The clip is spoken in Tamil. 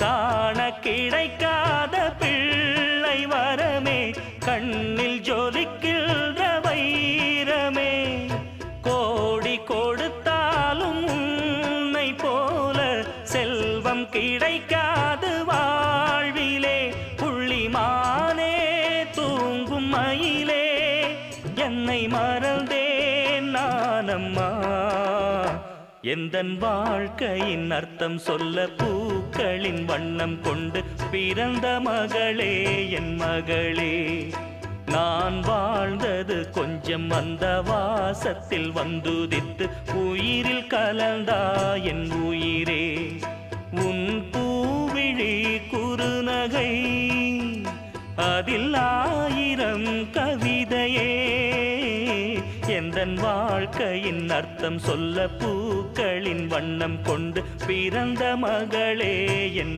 காண கிடைக்காத பிள்ளை வரமே, கண்ணில் ஜொலிக்கின்ற வைரமே. கோடி கொடுத்தாலும் உன்னை போல செல்வம் கிடைக்காது வாழ்விலே. புள்ளிமானே தூங்கும் மயிலே, என்னை மறந்தேன் நானம்மா. எந்தன் வாழ்க்கையின் அர்த்தம் சொல்ல பூக்களின் வண்ணம் கொண்டு பிறந்த மகளே என் மகளே. நான் வாழ்ந்தது கொஞ்சம் அந்த வாசத்தில் வந்துதித்து உயிரில் கலந்தா என் உயிரே. உன் பூவிழி குறுநகை அதில் 1000 கவிதையே. எந்தன் வாழ்க்கையின் அர்த்தம் சொல்ல பூக்களின் வண்ணம் கொண்டு பிறந்த மகளே என்